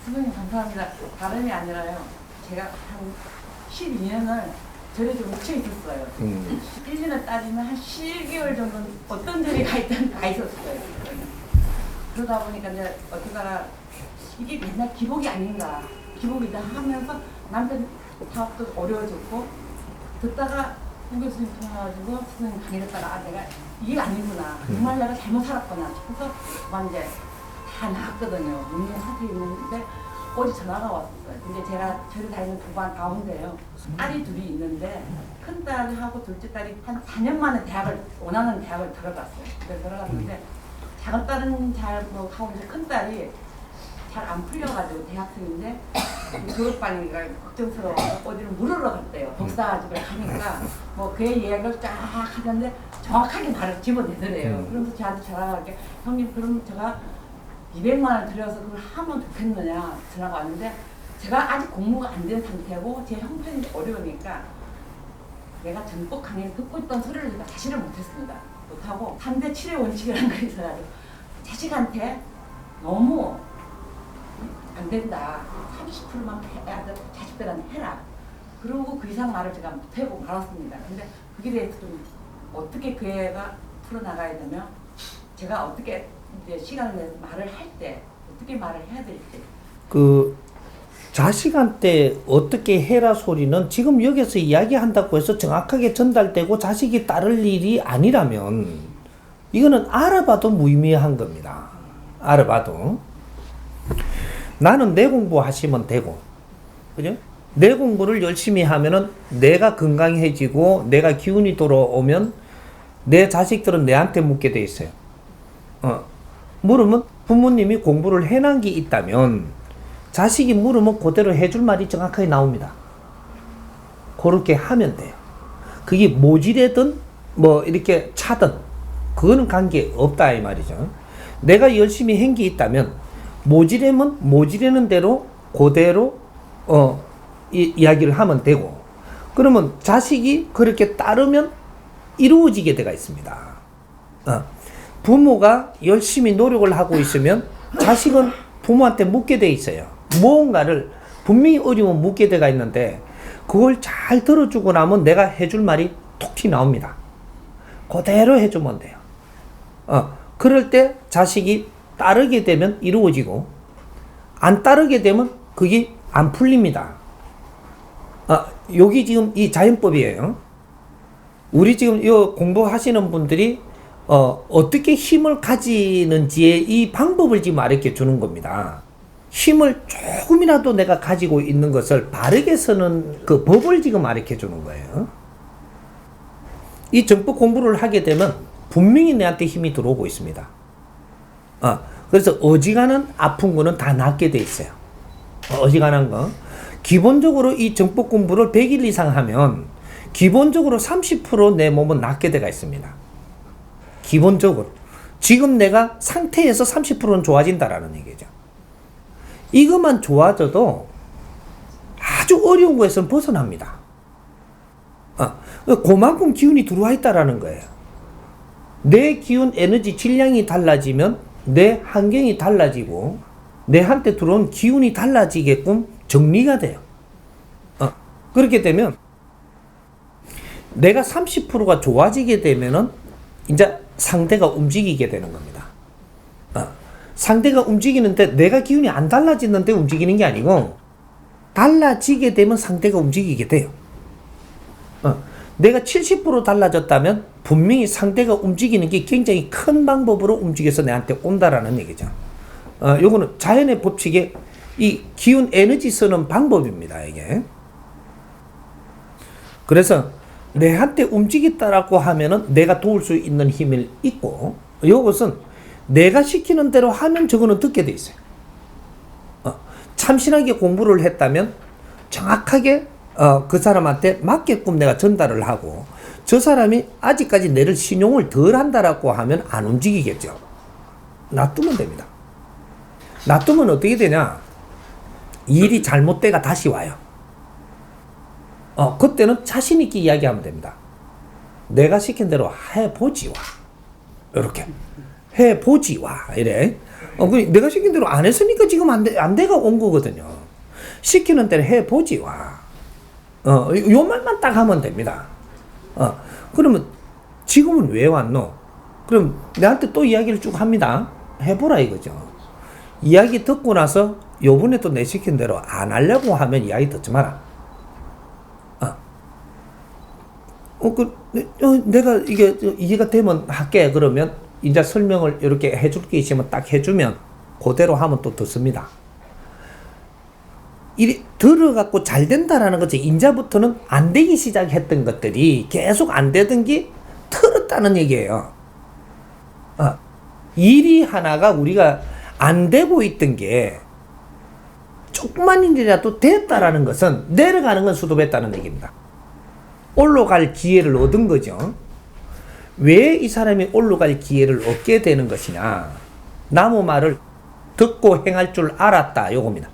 선생님 감사합니다. 다름이 아니라요. 제가 한 12년을 절에 좀 묻혀 있었어요. 1년을 따지면 한 12개월 정도는 어떤 절에 가 있었어요. 그러다 보니까 이제 어쩌다가 이게 맨날 기복이 아닌가. 기복이다 하면서 남편 사업도 어려워졌고 듣다가 홍 교수님 통해가지고 선생님 강의를 따라 내가 이게 아니구나. 정말 내가 잘못 살았구나 싶어서 그만 이제 다 나았거든요. 문제 상태에 있는데 어제 전화가 왔었어요. 근데 제가 저를 다니는 부반 가운데요. 딸이 둘이 있는데 큰 딸하고 둘째 딸이 한 4년 만에 원하는 대학을 들어갔어요. 그래서 들어갔는데 작은 딸은 잘 뭐 하고 이제 큰 딸이 잘 안 풀려가지고 대학생인데 졸업반이니까 걱정스러워서 어디를 물으러 갔대요. 복사집을 가니까 뭐 그의 이야기를 쫙 하는데 정확하게 말을 집어내더래요. 그러면서 저한테 전화가 왔게 형님 그럼 제가 200만 원 들여서 그걸 하면 좋겠느냐 전화가 왔는데 제가 아직 공부가 안 된 상태고 제 형편이 어려우니까 내가 전법 강의를 듣고 있던 소리를 제가 자신을 못했습니다. 못하고 3대 7의 원칙이라는 거 있어가지고 자식한테 너무 안 된다. 30%만 자식들한테 해라. 그러고 그 이상 말을 제가 못하고 말았습니다. 근데 그게 대해서 좀 어떻게 그 애가 풀어나가야 되면 제가 어떻게 이제 시간을 내서 말을 할 때 어떻게 말을 해야 될지. 그 자식한테 어떻게 해라 소리는 지금 여기서 이야기한다고 해서 정확하게 전달되고 자식이 따를 일이 아니라면 이거는 알아봐도 무의미한 겁니다. 알아봐도. 나는 내 공부하시면 되고, 그죠? 내 공부를 열심히 하면은 내가 건강해지고 내가 기운이 돌아오면 내 자식들은 내한테 묻게 돼 있어요. 물으면 부모님이 공부를 해놓은 게 있다면 자식이 물으면 그대로 해줄 말이 정확하게 나옵니다. 그렇게 하면 돼요. 그게 모질이든 뭐 이렇게 차든 그거는 관계 없다 이 말이죠. 내가 열심히 한 게 있다면 모질하면 모질하는 대로 그대로 이야기를 하면 되고 그러면 자식이 그렇게 따르면 이루어지게 되어 있습니다. 부모가 열심히 노력을 하고 있으면 자식은 부모한테 묻게 돼 있어요. 무언가를 분명히 어려우면 묻게 돼가 있는데 그걸 잘 들어주고 나면 내가 해줄 말이 톡 튀 나옵니다. 그대로 해주면 돼요. 그럴 때 자식이 따르게 되면 이루어지고 안 따르게 되면 그게 안 풀립니다. 여기 지금 이 자연법이에요. 우리 지금 이 공부하시는 분들이 어떻게 힘을 가지는지의 이 방법을 지금 알려 주는 겁니다. 힘을 조금이라도 내가 가지고 있는 것을 바르게 쓰는 그 법을 지금 알려 주는 거예요. 이 정법 공부를 하게 되면 분명히 내한테 힘이 들어오고 있습니다. 그래서 어지간한 아픈 거는 다 낫게 돼 있어요. 어지간한 거. 기본적으로 이 정법 공부를 100일 이상 하면 기본적으로 30% 내 몸은 낫게 돼가 있습니다. 기본적으로. 지금 내가 상태에서 30%는 좋아진다라는 얘기죠. 이것만 좋아져도 아주 어려운 거에서는 벗어납니다. 그만큼 기운이 들어와 있다라는 거예요. 내 기운, 에너지, 질량이 달라지면 내 환경이 달라지고 내한테 들어온 기운이 달라지게끔 정리가 돼요. 그렇게 되면 내가 30%가 좋아지게 되면은 이제 상대가 움직이게 되는 겁니다. 상대가 움직이는데 내가 기운이 안 달라지는데 움직이는 게 아니고 달라지게 되면 상대가 움직이게 돼요. 내가 70% 달라졌다면 분명히 상대가 움직이는 게 굉장히 큰 방법으로 움직여서 내한테 온다라는 얘기죠. 요거는 자연의 법칙에 이 기운 에너지 쓰는 방법입니다, 이게. 그래서 내한테 움직였다라고 하면은 내가 도울 수 있는 힘이 있고, 요것은 내가 시키는 대로 하면 저거는 듣게 돼 있어요. 참신하게 공부를 했다면 정확하게 그 사람한테 맞게끔 내가 전달을 하고 저 사람이 아직까지 내를 신용을 덜 한다라고 하면 안 움직이겠죠. 놔두면 됩니다. 놔두면 어떻게 되냐? 일이 잘못돼가 다시 와요. 그때는 자신 있게 이야기하면 됩니다. 내가 시킨 대로 해보지와. 이렇게. 해보지와 이래. 내가 시킨 대로 안 했으니까 지금 안 돼가 온 거거든요. 시키는 대로 해보지와. 요 말만 딱 하면 됩니다. 그러면 지금은 왜 왔노? 그럼 내한테 또 이야기를 쭉 합니다. 해보라 이거죠. 이야기 듣고 나서 요번에 또 내 시킨 대로 안 하려고 하면 이야기 듣지 마라. 내가 이게 이해가 되면 할게. 그러면 이제 설명을 이렇게 해줄 게 있으면 딱 해주면 그대로 하면 또 듣습니다. 이 들어갖고 잘 된다라는 거지. 인자부터는 안 되기 시작했던 것들이 계속 안 되던 게 틀었다는 얘기예요. 일이 하나가 우리가 안 되고 있던 게 조금만이라도 됐다라는 것은 내려가는 건 수도했다는 얘기입니다. 올라갈 기회를 얻은 거죠. 왜 이 사람이 올라갈 기회를 얻게 되는 것이냐? 나무 말을 듣고 행할 줄 알았다. 요겁니다.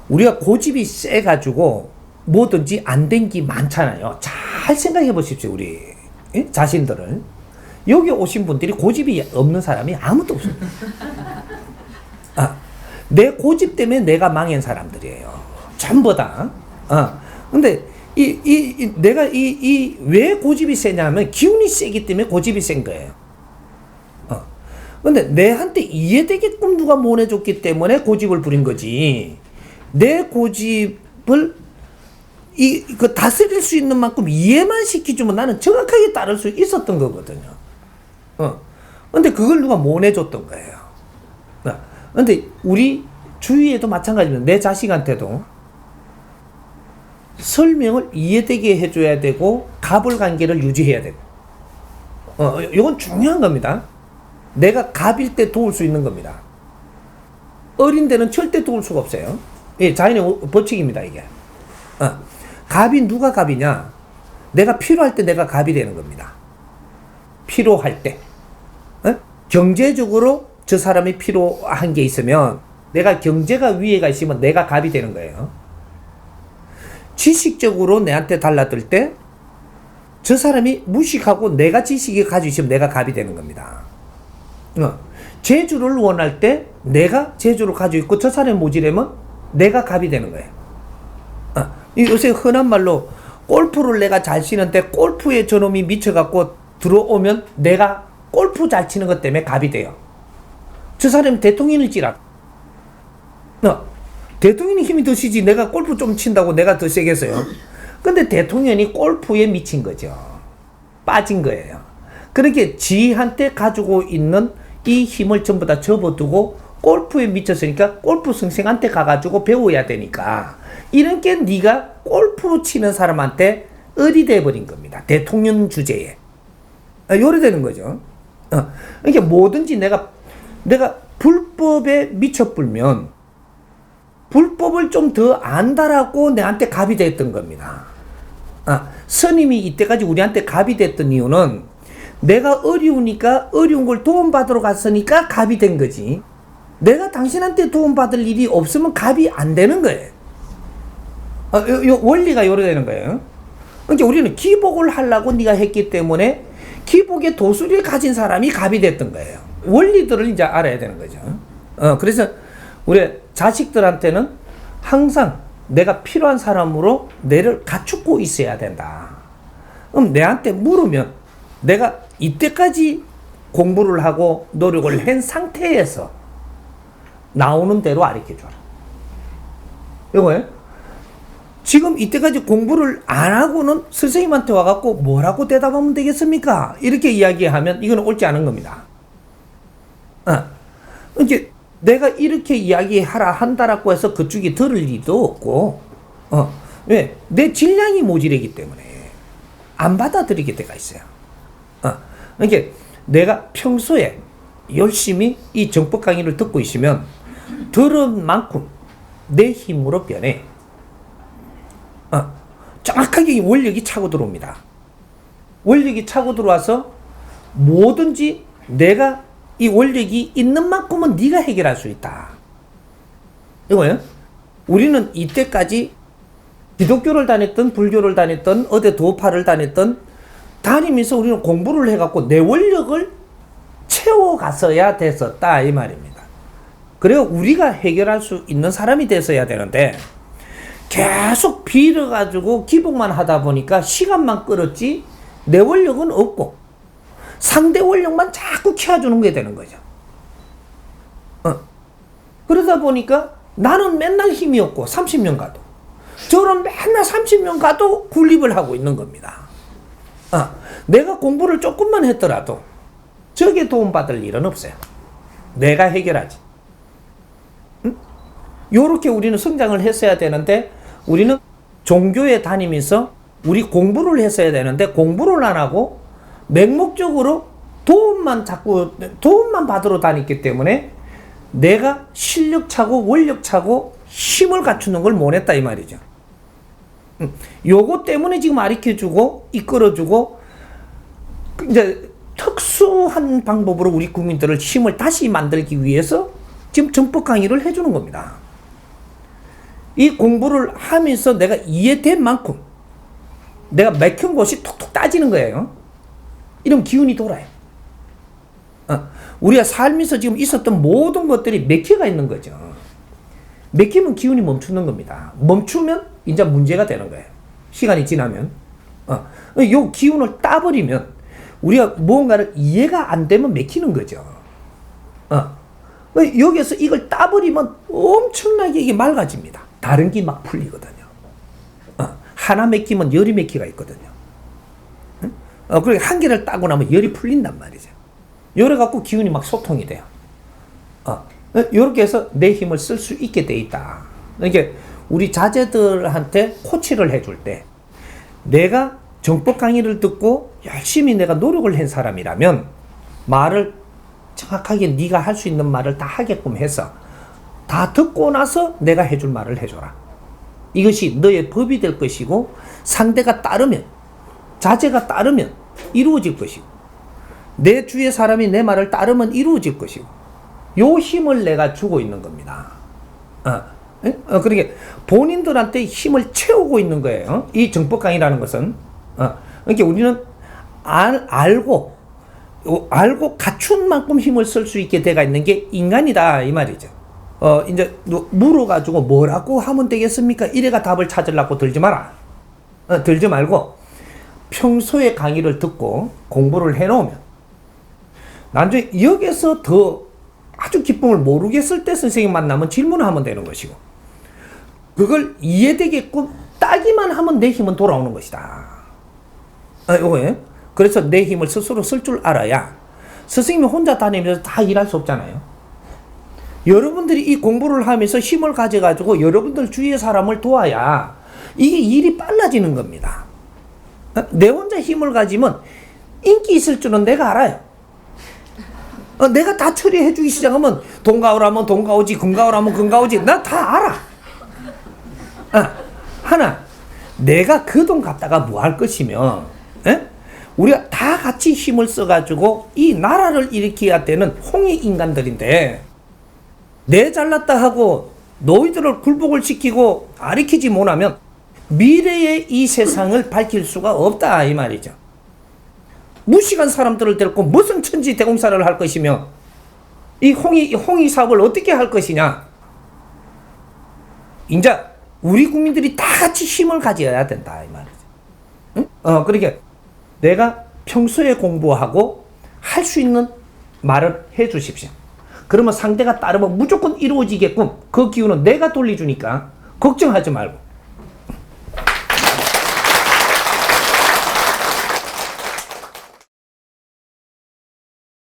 우리가 고집이 세가지고 뭐든지 안 된 게 많잖아요. 잘 생각해 보십시오. 우리 자신들을. 여기 오신 분들이 고집이 없는 사람이 아무도 없습니다. 내 고집 때문에 내가 망한 사람들이에요. 전부 다. 근데 내가 왜 고집이 세냐면 기운이 세기 때문에 고집이 센 거예요. 근데 내한테 이해되게끔 누가 모내줬기 때문에 고집을 부린 거지. 내 고집을 다스릴 수 있는 만큼 이해만 시켜주면 나는 정확하게 따를 수 있었던 거거든요. 근데 그걸 누가 모내줬던 거예요. 근데 우리 주위에도 마찬가지입니다. 내 자식한테도 설명을 이해되게 해줘야 되고 갑을 관계를 유지해야 되고 이건 중요한 겁니다. 내가 갑일 때 도울 수 있는 겁니다. 어린 데는 절대 도울 수가 없어요. 자연의 법칙입니다. 이게 갑이 누가 갑이냐? 내가 필요할 때 내가 갑이 되는 겁니다. 필요할 때 경제적으로 저 사람이 필요한 게 있으면 내가 경제가 위에가 있으면 내가 갑이 되는 거예요. 지식적으로 내한테 달라들 때 저 사람이 무식하고 내가 지식이 가지고 있으면 내가 갑이 되는 겁니다. 재주를 원할 때 내가 재주를 가지고 있고 저 사람이 모지려면 내가 갑이 되는 거예요. 요새 흔한 말로 골프를 내가 잘 치는데 골프에 저놈이 미쳐갖고 들어오면 내가 골프 잘 치는 것 때문에 갑이 돼요. 저 사람이 대통령을 찌라. 대통령이 힘이 더 세지 내가 골프 좀 친다고 내가 더 세겠어요. 근데 대통령이 골프에 미친 거죠. 빠진 거예요. 그렇게 지한테 가지고 있는 이 힘을 전부 다 접어두고 골프에 미쳤으니까 골프 선생한테 가가지고 배워야 되니까 이런 게 네가 골프 치는 사람한테 을이 돼버린 겁니다. 대통령 주제에. 요래 되는 거죠. 그러니까 뭐든지 내가 불법에 미쳐불면 불법을 좀 더 안다라고 내한테 갑이 됐던 겁니다. 스님이 이때까지 우리한테 갑이 됐던 이유는 내가 어려우니까 어려운 걸 도움받으러 갔으니까 갑이 된 거지. 내가 당신한테 도움받을 일이 없으면 갑이 안 되는 거예요. 요 원리가 요래 되는 거예요. 그러니까 우리는 기복을 하려고 네가 했기 때문에 기복의 도수를 가진 사람이 갑이 됐던 거예요. 원리들을 이제 알아야 되는 거죠. 그래서 우리 자식들한테는 항상 내가 필요한 사람으로 내를 갖추고 있어야 된다. 그럼 내한테 물으면 내가 이때까지 공부를 하고 노력을 한 상태에서 나오는 대로 가르쳐줘라. 이거예요. 지금 이때까지 공부를 안 하고는 선생님한테 와갖고 뭐라고 대답하면 되겠습니까? 이렇게 이야기하면 이건 옳지 않은 겁니다. 이렇게 내가 이렇게 이야기하라 한다라고 해서 그쪽이 들을 일도 없고, 왜? 내 질량이 모자라기 때문에 안 받아들이게 돼가 있어요. 그러니까 내가 평소에 열심히 이 정법 강의를 듣고 있으면 들은 만큼 내 힘으로 변해. 정확하게 원력이 차고 들어옵니다. 원력이 차고 들어와서 뭐든지 내가 이 원력이 있는 만큼은 네가 해결할 수 있다. 이거예요. 우리는 이때까지 기독교를 다녔던 불교를 다녔던 어디 도파를 다녔던 다니면서 우리는 공부를 해갖고 내 원력을 채워갔어야 됐었다 이 말입니다. 그래야 우리가 해결할 수 있는 사람이 됐어야 되는데 계속 빌어가지고 기복만 하다 보니까 시간만 끌었지 내 원력은 없고 상대 원력만 자꾸 키워주는 게 되는 거죠. 그러다 보니까 나는 맨날 힘이 없고 30년 가도 저는 맨날 30년 가도 군립을 하고 있는 겁니다. 내가 공부를 조금만 했더라도 저게 도움받을 일은 없어요. 내가 해결하지. 요렇게 우리는 성장을 했어야 되는데 우리는 종교에 다니면서 우리 공부를 했어야 되는데 공부를 안 하고 맹목적으로 도움만 받으러 다녔기 때문에 내가 실력 차고 원력 차고 힘을 갖추는 걸 못했다 이 말이죠. 요거 때문에 지금 가르쳐주고 이끌어주고 이제 특수한 방법으로 우리 국민들을 힘을 다시 만들기 위해서 지금 정법 강의를 해주는 겁니다. 이 공부를 하면서 내가 이해된 만큼 내가 맥힌 곳이 톡톡 따지는 거예요. 이런 기운이 돌아요. 우리가 살면서 지금 있었던 모든 것들이 맥히가 있는 거죠. 맥히면 기운이 멈추는 겁니다. 멈추면 이제 문제가 되는 거예요. 시간이 지나면. 요 기운을 따버리면 우리가 무언가를 이해가 안 되면 맥히는 거죠. 여기서 이걸 따버리면 엄청나게 이게 맑아집니다. 다른 게 막 풀리거든요. 하나 맥히면 열이 맥히가 있거든요. 그리고 한 개를 따고 나면 열이 풀린단 말이죠. 요래 갖고 기운이 막 소통이 돼요. 요렇게 해서 내 힘을 쓸 수 있게 돼 있다. 그러니까 우리 자제들한테 코치를 해줄 때 내가 정법 강의를 듣고 열심히 내가 노력을 한 사람이라면 말을 정확하게 네가 할 수 있는 말을 다 하게끔 해서 다 듣고 나서 내가 해줄 말을 해줘라. 이것이 너의 법이 될 것이고 상대가 따르면 자제가 따르면 이루어질 것이고 내 주위의 사람이 내 말을 따르면 이루어질 것이고 요 힘을 내가 주고 있는 겁니다. 그러니까 본인들한테 힘을 채우고 있는 거예요. 이 정법 강의라는 것은. 그러니까 우리는 알고 갖춘 만큼 힘을 쓸 수 있게 돼가 있는 게 인간이다 이 말이죠. 이제 물어가지고 뭐라고 하면 되겠습니까? 이래가 답을 찾으려고 들지 마라. 들지 말고 평소에 강의를 듣고 공부를 해놓으면 나중에 여기서 더 아주 기쁨을 모르겠을 때 선생님 만나면 질문을 하면 되는 것이고 그걸 이해되게끔 따기만 하면 내 힘은 돌아오는 것이다. 요거예요. 그래서 내 힘을 스스로 쓸 줄 알아야 선생님이 혼자 다니면서 다 일할 수 없잖아요. 여러분들이 이 공부를 하면서 힘을 가져가지고 여러분들 주위의 사람을 도와야 이게 일이 빨라지는 겁니다. 내 혼자 힘을 가지면 인기 있을 줄은 내가 알아요. 내가 다 처리해주기 시작하면 돈 가오라면 돈 가오지, 금 가오라면 금 가오지, 나 다 알아. 하나, 내가 그 돈 갖다가 뭐 할 것이며, 우리가 다 같이 힘을 써가지고 이 나라를 일으켜야 되는 홍의 인간들인데, 내 잘났다 하고 너희들을 굴복을 시키고 가리키지 못하면 미래의 이 세상을 밝힐 수가 없다 이 말이죠. 무식한 사람들을 데리고 무슨 천지 대공사를 할 것이며 이 홍의 사업을 어떻게 할 것이냐. 이제 우리 국민들이 다 같이 힘을 가져야 된다 이 말이죠. 그러니까 내가 평소에 공부하고 할 수 있는 말을 해 주십시오. 그러면 상대가 따르면 무조건 이루어지게끔 그 기운은 내가 돌려주니까 걱정하지 말고